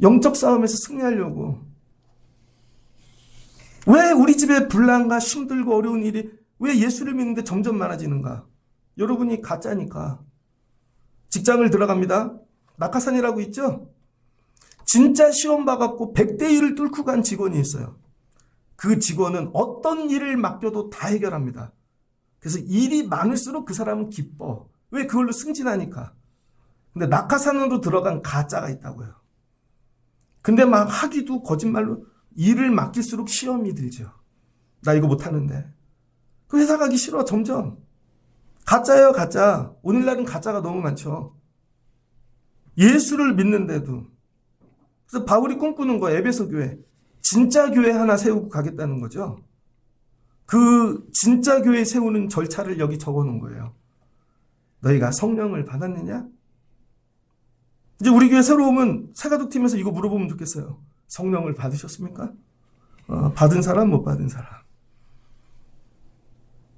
영적 싸움에서 승리하려고. 왜 우리 집에 분란과 힘들고 어려운 일이 왜 예수를 믿는데 점점 많아지는가? 여러분이 가짜니까. 직장을 들어갑니다. 낙하산이라고 있죠? 진짜 시험 봐갖고 100대 1을 뚫고 간 직원이 있어요. 그 직원은 어떤 일을 맡겨도 다 해결합니다. 그래서 일이 많을수록 그 사람은 기뻐. 왜? 그걸로 승진하니까. 근데 낙하산으로 들어간 가짜가 있다고요. 근데 막 하기도 거짓말로 일을 맡길수록 시험이 들죠. 나 이거 못하는데. 그 회사 가기 싫어, 점점. 가짜예요, 가짜. 오늘날은 가짜가 너무 많죠. 예수를 믿는데도. 그래서 바울이 꿈꾸는 거, 에베소 교회. 진짜 교회 하나 세우고 가겠다는 거죠. 그 진짜 교회 세우는 절차를 여기 적어 놓은 거예요. 너희가 성령을 받았느냐? 이제 우리 교회 새로 오면 새가족팀에서 이거 물어보면 좋겠어요. 성령을 받으셨습니까? 받은 사람, 못 받은 사람.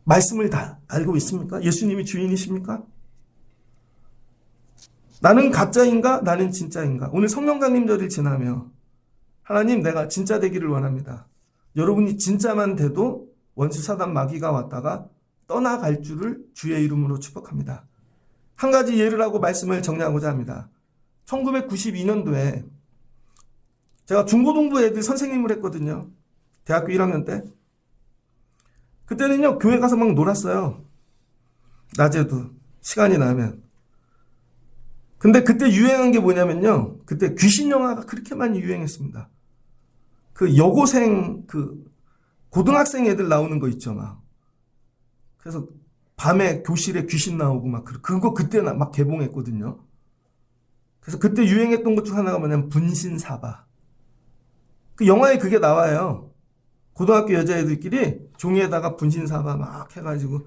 말씀을 다 알고 있습니까? 예수님이 주인이십니까? 나는 가짜인가? 나는 진짜인가? 오늘 성령 강림절을 지나며 하나님, 내가 진짜 되기를 원합니다. 여러분이 진짜만 돼도 원수 사단 마귀가 왔다가 떠나갈 줄을 주의 이름으로 축복합니다. 한 가지 예를 하고 말씀을 정리하고자 합니다. 1992년도에 제가 중고등부 애들 선생님을 했거든요. 대학교 1학년 때. 그때는요, 교회 가서 막 놀았어요. 낮에도, 시간이 나면. 근데 그때 유행한 게 뭐냐면요. 그때 귀신 영화가 그렇게 많이 유행했습니다. 그 여고생, 고등학생 애들 나오는 거 있죠, 막. 그래서 밤에 교실에 귀신 나오고 막, 그거 그때 막 개봉했거든요. 그래서 그때 유행했던 것 중 하나가 뭐냐면 분신사바. 그 영화에 그게 나와요. 고등학교 여자애들끼리 종이에다가 분신사바 막 해가지고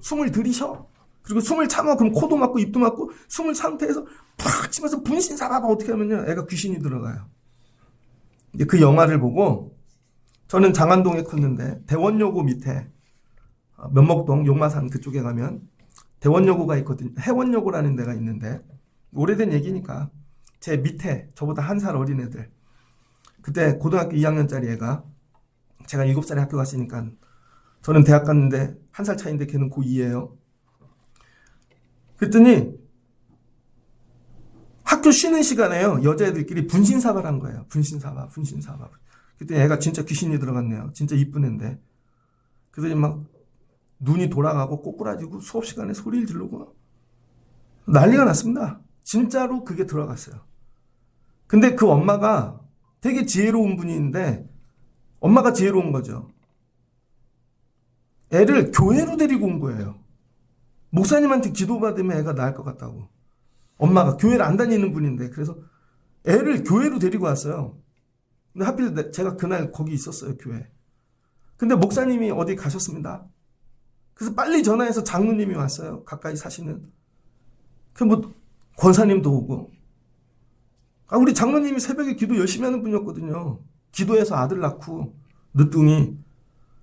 숨을 들이셔. 그리고 숨을 참아. 그럼 코도 막고 입도 막고 숨을 상태에서 팍 치면서 분신사바 어떻게 하면요. 애가 귀신이 들어가요. 근데 그 영화를 보고 저는 장안동에 컸는데 대원여고 밑에 면목동 용마산 그쪽에 가면 대원여고가 있거든요. 해원여고라는 데가 있는데 오래된 얘기니까 제 밑에 저보다 한 살 어린 애들 그때 고등학교 2학년짜리 애가 제가 7살에 학교 갔으니까 저는 대학 갔는데 한 살 차이인데 걔는 고2예요. 그랬더니 학교 쉬는 시간에요. 여자애들끼리 분신사바를 한 거예요. 분신사바. 그때 애가 진짜 귀신이 들어갔네요. 진짜 이쁜 애인데. 그래서 막 눈이 돌아가고 꼬꾸라지고 수업 시간에 소리를 지르고 난리가 났습니다. 진짜로 그게 들어갔어요. 근데 그 엄마가 되게 지혜로운 분인데 엄마가 지혜로운 거죠. 애를 교회로 데리고 온 거예요. 목사님한테 기도받으면 애가 나을 것 같다고. 엄마가 교회를 안 다니는 분인데 그래서 애를 교회로 데리고 왔어요. 근데 하필 제가 그날 거기 있었어요, 교회. 근데 목사님이 어디 가셨습니다. 그래서 빨리 전화해서 장로님이 왔어요. 가까이 사시는. 그 뭐 권사님도 오고. 우리 장로님이 새벽에 기도 열심히 하는 분이었거든요. 기도해서 아들 낳고 늦둥이.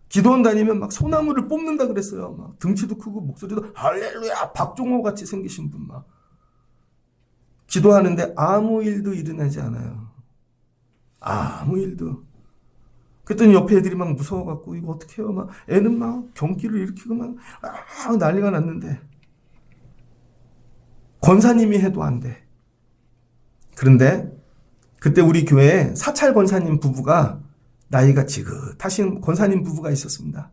기도원 다니면 막 소나무를 뽑는다 그랬어요. 막 등치도 크고 목소리도 할렐루야 박종호 같이 생기신 분 막. 기도하는데 아무 일도 일어나지 않아요. 아무 일도. 그랬더니 옆에 애들이 막 무서워갖고 이거 어떻게 해요? 막 애는 막 경기를 일으키고 막 난리가 났는데 권사님이 해도 안 돼. 그런데 그때 우리 교회에 사찰 권사님 부부가 나이가 지긋하신 권사님 부부가 있었습니다.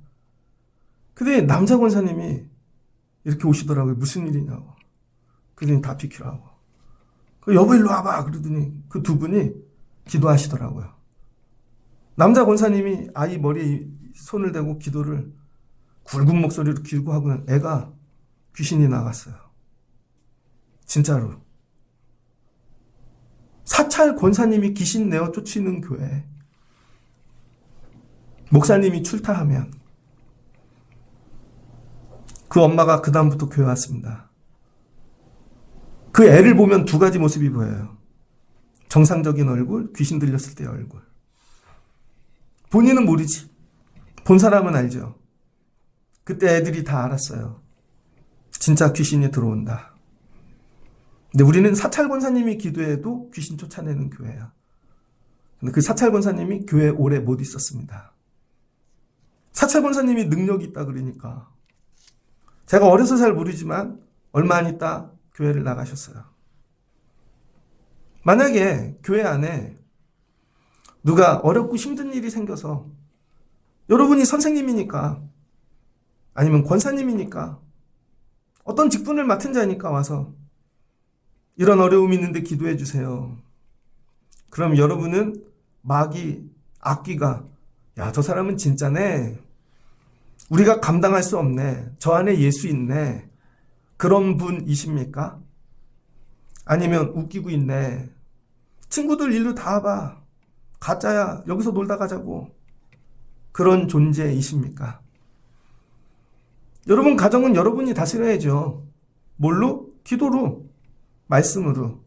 근데 남자 권사님이 이렇게 오시더라고요. 무슨 일이냐고. 그러더니 다 비키라고. 여보 일로 와봐. 그러더니 그 두 분이 기도하시더라고요. 남자 권사님이 아이 머리에 손을 대고 기도를 굵은 목소리로 길고 하고 애가 귀신이 나갔어요. 진짜로. 사찰 권사님이 귀신 내어 쫓이는 교회. 목사님이 출타하면 그 엄마가 그 다음부터 교회 왔습니다. 그 애를 보면 두 가지 모습이 보여요. 정상적인 얼굴, 귀신 들렸을 때의 얼굴. 본인은 모르지. 본 사람은 알죠. 그때 애들이 다 알았어요. 진짜 귀신이 들어온다. 근데 우리는 사찰 권사님이 기도해도 귀신 쫓아내는 교회야. 근데 그 사찰 권사님이 교회에 오래 못 있었습니다. 사찰 권사님이 능력이 있다 그러니까. 제가 어려서 잘 모르지만 얼마 안 있다 교회를 나가셨어요. 만약에 교회 안에 누가 어렵고 힘든 일이 생겨서 여러분이 선생님이니까 아니면 권사님이니까 어떤 직분을 맡은 자니까 와서 이런 어려움이 있는데 기도해 주세요. 그럼 여러분은 마귀, 악귀가 야, 저 사람은 진짜네. 우리가 감당할 수 없네. 저 안에 예수 있네. 그런 분이십니까? 아니면 웃기고 있네. 친구들 일로 다 봐. 가짜야. 여기서 놀다 가자고. 그런 존재이십니까? 여러분 가정은 여러분이 다스려야죠. 뭘로? 기도로. 말씀으로.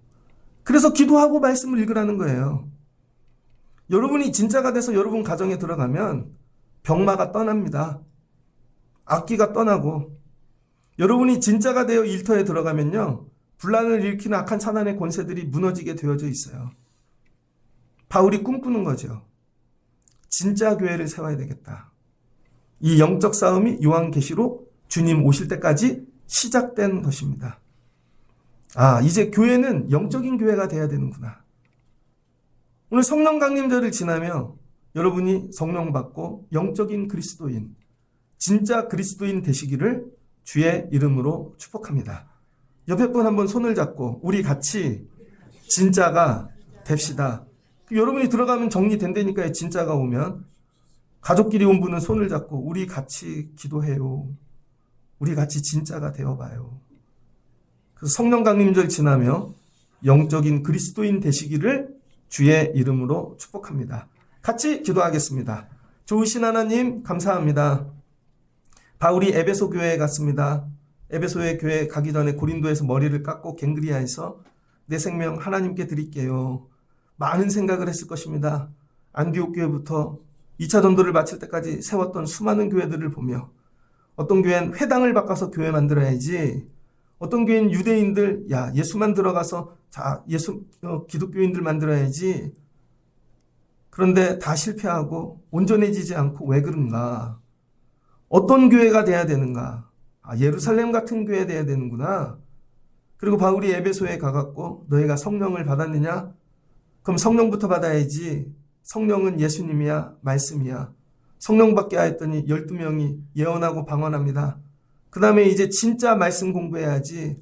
그래서 기도하고 말씀을 읽으라는 거예요. 여러분이 진짜가 돼서 여러분 가정에 들어가면 병마가 떠납니다. 악기가 떠나고 여러분이 진짜가 되어 일터에 들어가면요. 분란을 일으키는 악한 사단의 권세들이 무너지게 되어져 있어요. 바울이 꿈꾸는 거죠. 진짜 교회를 세워야 되겠다. 이 영적 싸움이 요한계시록 주님 오실 때까지 시작된 것입니다. 아, 이제 교회는 영적인 교회가 돼야 되는구나. 오늘 성령 강림절을 지나며 여러분이 성령 받고 영적인 그리스도인, 진짜 그리스도인 되시기를 주의 이름으로 축복합니다. 옆에 분 한번 손을 잡고 우리 같이 진짜가 됩시다. 여러분이 들어가면 정리된다니까요. 진짜가 오면. 가족끼리 온 분은 손을 잡고 우리 같이 기도해요. 우리 같이 진짜가 되어봐요. 그래서 성령 강림절 지나며 영적인 그리스도인 되시기를 주의 이름으로 축복합니다. 같이 기도하겠습니다. 좋으신 하나님 감사합니다. 바울이 에베소 교회에 갔습니다. 에베소의 교회 가기 전에 고린도에서 머리를 깎고 갱그리아에서 내 생명 하나님께 드릴게요. 많은 생각을 했을 것입니다. 안디옥 교회부터 2차 전도를 마칠 때까지 세웠던 수많은 교회들을 보며 어떤 교회는 회당을 바꿔서 교회 만들어야지, 어떤 교회는 유대인들 야 예수만 들어가서 자 기독교인들 만들어야지. 그런데 다 실패하고 온전해지지 않고 왜 그런가? 어떤 교회가 돼야 되는가? 아, 예루살렘 같은 교회 돼야 되는구나. 그리고 바울이 에베소에 가갖고 너희가 성령을 받았느냐? 그럼 성령부터 받아야지. 성령은 예수님이야, 말씀이야. 성령 받게 하였더니 12명이 예언하고 방언합니다. 그 다음에 이제 진짜 말씀 공부해야지.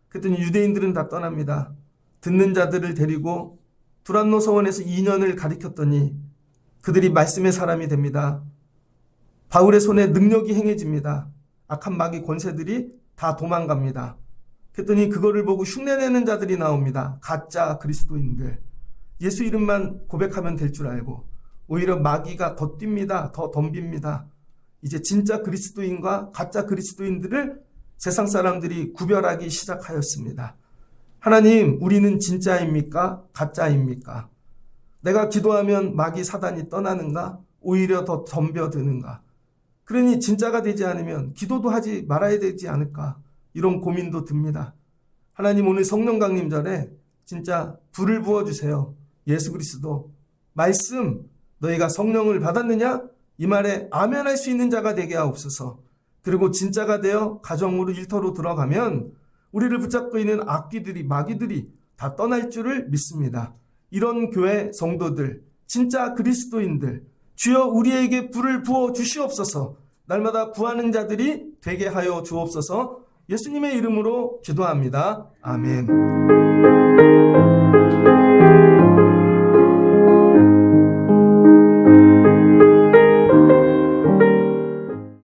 그랬더니 유대인들은 다 떠납니다. 듣는 자들을 데리고 두란노 서원에서 2년을 가르쳤더니 그들이 말씀의 사람이 됩니다. 바울의 손에 능력이 행해집니다. 악한 마귀 권세들이 다 도망갑니다. 그랬더니 그거를 보고 흉내내는 자들이 나옵니다. 가짜 그리스도인들. 예수 이름만 고백하면 될 줄 알고 오히려 마귀가 더 뜁니다. 더 덤빕니다. 이제 진짜 그리스도인과 가짜 그리스도인들을 세상 사람들이 구별하기 시작하였습니다. 하나님, 우리는 진짜입니까? 가짜입니까? 내가 기도하면 마귀 사단이 떠나는가? 오히려 더 덤벼드는가? 그러니 진짜가 되지 않으면 기도도 하지 말아야 되지 않을까? 이런 고민도 듭니다. 하나님, 오늘 성령 강림절에 진짜 불을 부어주세요. 예수 그리스도 말씀, 너희가 성령을 받았느냐? 이 말에 아멘할 수 있는 자가 되게 하옵소서. 그리고 진짜가 되어 가정으로 일터로 들어가면 우리를 붙잡고 있는 악귀들이, 마귀들이 다 떠날 줄을 믿습니다. 이런 교회 성도들, 진짜 그리스도인들, 주여 우리에게 불을 부어 주시옵소서. 날마다 구하는 자들이 되게 하여 주옵소서. 예수님의 이름으로 기도합니다. 아멘.